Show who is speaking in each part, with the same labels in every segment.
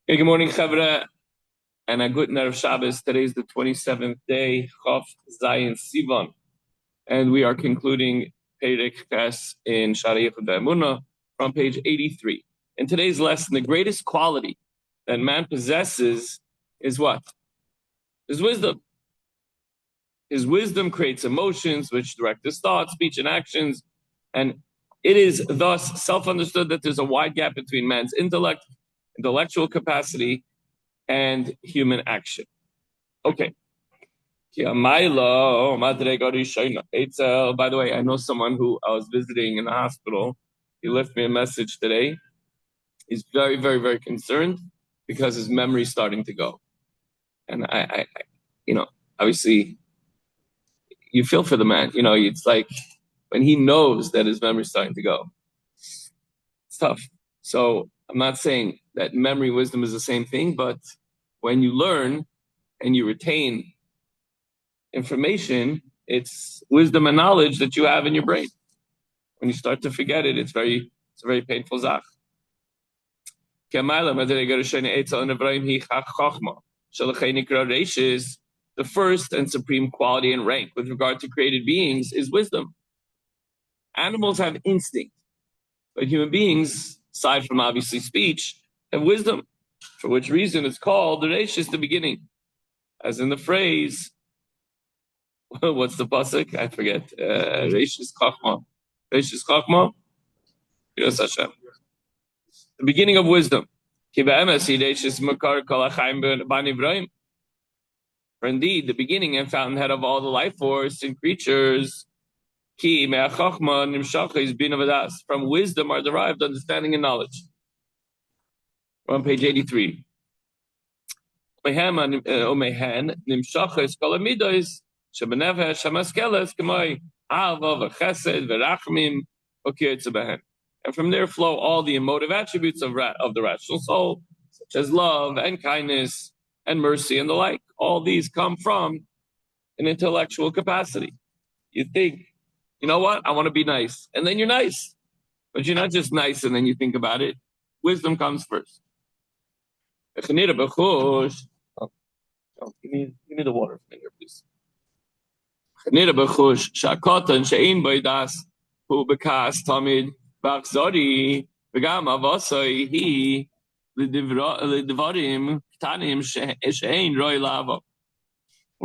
Speaker 1: Hey, good morning, Chavra, and a good night of Shabbos. Today is the 27th day, Chof Zayin Sivan, and we are concluding Perek Tes in Shari Yechud Emunah from page 83. In today's lesson, the greatest quality that man possesses is what? Is wisdom. His wisdom creates emotions which direct his thoughts, speech, and actions, and it is thus self-understood that there's a wide gap between man's intellectual capacity, and human action. Okay. By the way, I know someone who I was visiting in the hospital. He left me a message today. He's very, very, very concerned because his memory's starting to go. And I obviously, you feel for the man. It's like when he knows that his memory's starting to go, it's tough. So I'm not saying that memory wisdom is the same thing, but when you learn and you retain information, it's wisdom and knowledge that you have in your brain. When you start to forget it, it's a very painful zach. The first and supreme quality and rank with regard to created beings is wisdom. Animals have instinct, but human beings, aside from obviously speech, have wisdom, for which reason it's called the Reish is the beginning. As in the phrase, what's the pasuk? I forget. Reish is Chachma. Reish is Chachma. Yes, Hashem. The beginning of wisdom. For indeed, the beginning and fountainhead of all the life force and creatures. From wisdom are derived understanding and knowledge. We're on page 83. And from there flow all the emotive attributes of the rational soul, such as love and kindness and mercy and the like. All these come from an intellectual capacity. You think, you know what? I want to be nice. And then you're nice. But you're not just nice and then you think about it. Wisdom comes first. Give me the water from here, please. When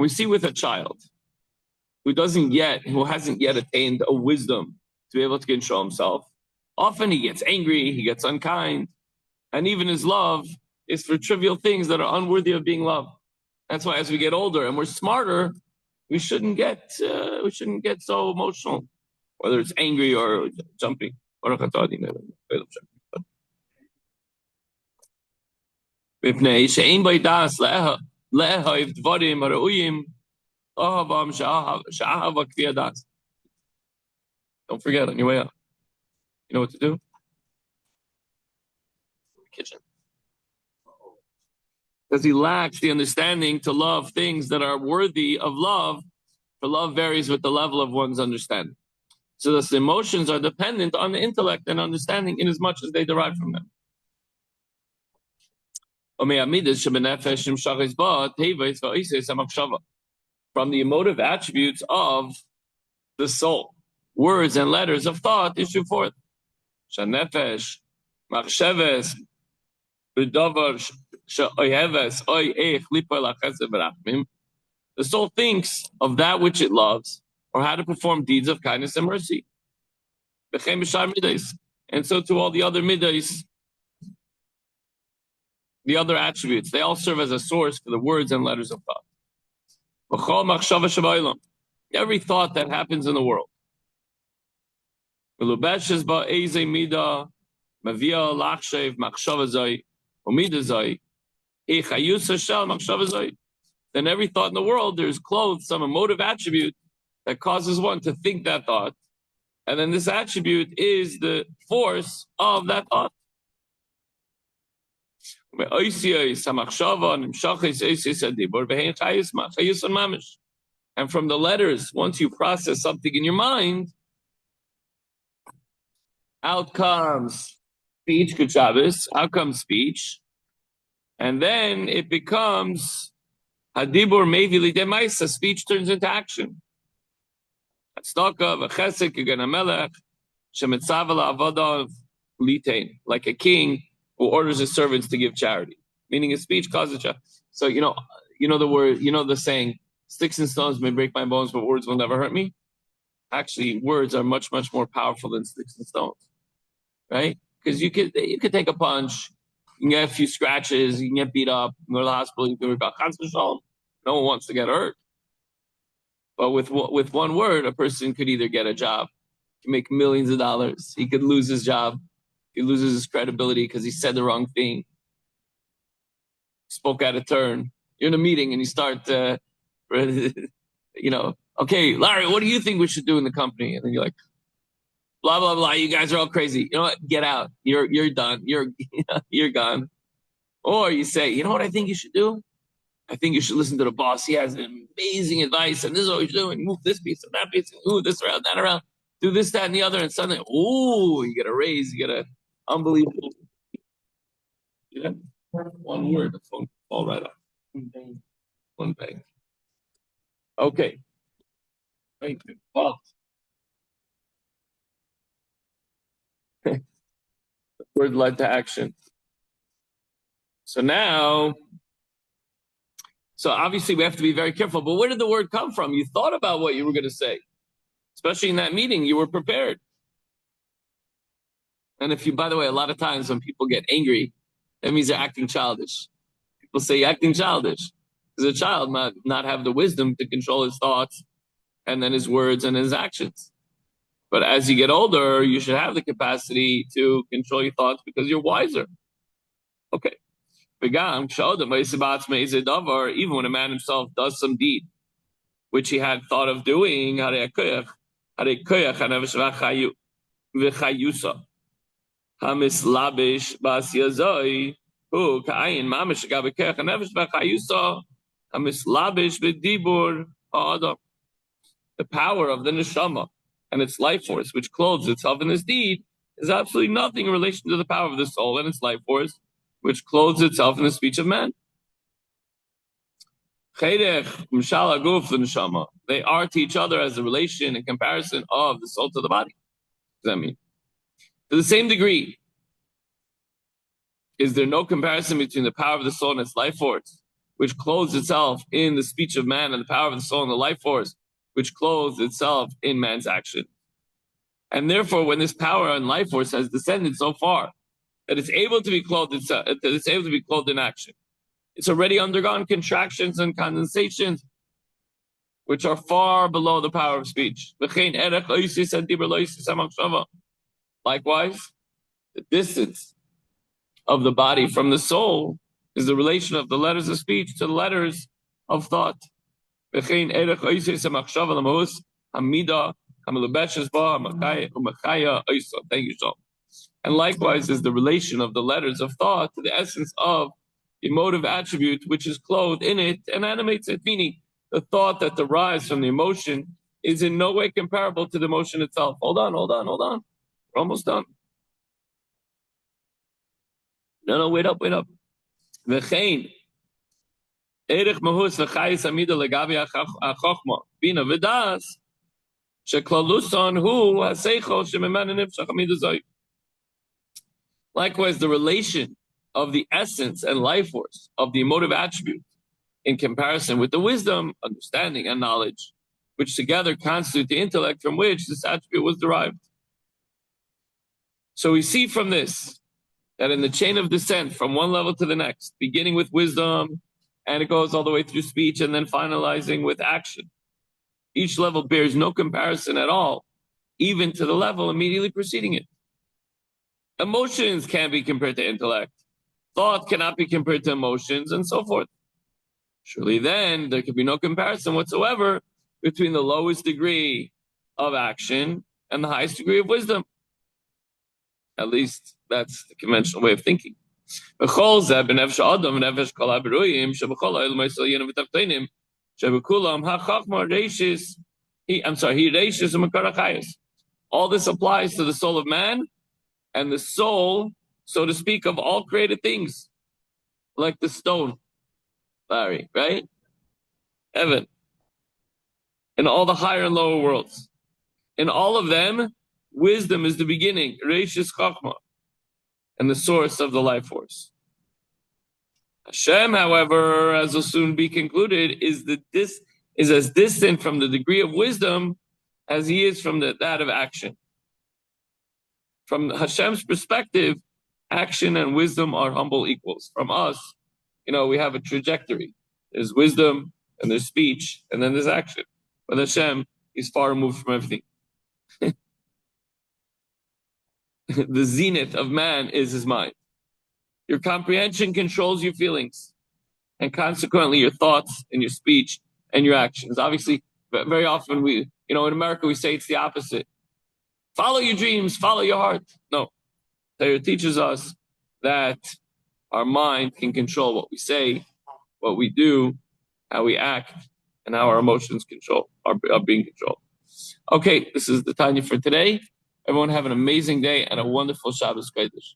Speaker 1: we see with a child who hasn't yet attained a wisdom to be able to control himself, often he gets angry, he gets unkind, and even his love is for trivial things that are unworthy of being loved. That's why as we get older and we're smarter, we shouldn't get so emotional, whether it's angry or jumping. Don't forget on your way out. You know what to do? Kitchen. Because he lacks the understanding to love things that are worthy of love, for love varies with the level of one's understanding. So thus the emotions are dependent on the intellect and understanding in as much as they derive from them. From the emotive attributes of the soul, words and letters of thought issue forth. The soul thinks of that which it loves, or how to perform deeds of kindness and mercy. And so to all the other midas, the other attributes, they all serve as a source for the words and letters of thought. Every thought that happens in the world. Then every thought in the world, there's clothed some emotive attribute that causes one to think that thought. And then this attribute is the force of that thought. And from the letters, once you process something in your mind, out comes speech, out comes speech, And then it becomes hadibur mevi lidei ma'isa. Speech turns into action. Like a king who orders his servants to give charity, meaning a speech causes charity. So the word, the saying, "Sticks and stones may break my bones, but words will never hurt me." Actually, words are much, much more powerful than sticks and stones, right? Because you could take a punch, you can get a few scratches, you can get beat up, you can go to the hospital, you can go, no one wants to get hurt. But with one word, a person could either get a job, make millions of dollars. He could lose his job. He loses his credibility because he said the wrong thing, spoke out of turn. You're in a meeting and you start, okay, Larry, what do you think we should do in the company? And then you're like, blah, blah, blah. You guys are all crazy. You know what? Get out. You're done. You're gone. Or you say, you know what I think you should do? I think you should listen to the boss. He has amazing advice, and this is what you should do. And move this piece and that piece, and move this around, that around. Do this, that, and the other, and suddenly, you get a raise. You get an unbelievable. Yeah, one word, the phone fall right off. One bang. Okay. Thank you. Well, word led to action. So obviously we have to be very careful. But where did the word come from? You thought about what you were going to say, especially in that meeting. You were prepared. And by the way, a lot of times when people get angry, that means they're acting childish. People say you're acting childish because a child might not have the wisdom to control his thoughts and then his words and his actions. But as you get older, you should have the capacity to control your thoughts because you're wiser. Okay. Even when a man himself does some deed, which he had thought of doing, Hamislabish bas yazoi, who ka'ayin mamish gabekech hanevesh b'chayusa, hamislabish b'dibur ha'adam. The power of the neshama and its life force, which clothes itself in this deed, is absolutely nothing in relation to the power of the soul and its life force, which clothes itself in the speech of man. They are to each other as a relation and comparison of the soul to the body. What does that mean? To the same degree, is there no comparison between the power of the soul and its life force, which clothes itself in the speech of man, and the power of the soul and the life force, which clothes itself in man's action? And therefore, when this power and life force has descended so far that it's able to be clothed in action, it's already undergone contractions and condensations, which are far below the power of speech. Likewise, the distance of the body from the soul is the relation of the letters of speech to the letters of thought. Thank you, John. And likewise is the relation of the letters of thought to the essence of the emotive attribute which is clothed in it and animates it, meaning the thought that derives from the emotion is in no way comparable to the emotion itself. Hold on. We're almost done. No, wait up. V'chein erich mahus v'chayis amida legavi achokma bina v'das sheklaluson hu haseichel shememana nifshach amida zay. Likewise, the relation of the essence and life force of the emotive attribute in comparison with the wisdom, understanding, and knowledge, which together constitute the intellect from which this attribute was derived. So we see from this that in the chain of descent from one level to the next, beginning with wisdom, and it goes all the way through speech, and then finalizing with action, each level bears no comparison at all, even to the level immediately preceding it. Emotions can't be compared to intellect. Thought cannot be compared to emotions, and so forth. Surely then, there can be no comparison whatsoever between the lowest degree of action and the highest degree of wisdom. At least that's the conventional way of thinking. All this applies to the soul of man and the soul, so to speak, of all created things. like the stone, Larry, right? Heaven, in all the higher and lower worlds. In all of them, wisdom is the beginning, Reishis Chachma, and the source of the life force. Hashem, however, as will soon be concluded, is as distant from the degree of wisdom as he is from that of action. From Hashem's perspective, action and wisdom are humble equals. From us, we have a trajectory. There's wisdom, and there's speech, and then there's action. But Hashem is far removed from everything. The zenith of man is his mind. Your comprehension controls your feelings, and consequently your thoughts and your speech and your actions. Obviously, very often in America we say it's the opposite. Follow your dreams, follow your heart. No, Torah teaches us that our mind can control what we say, what we do, how we act, and how our emotions are being controlled. Okay, this is the Tanya for today. Everyone have an amazing day and a wonderful Shabbos Kodesh.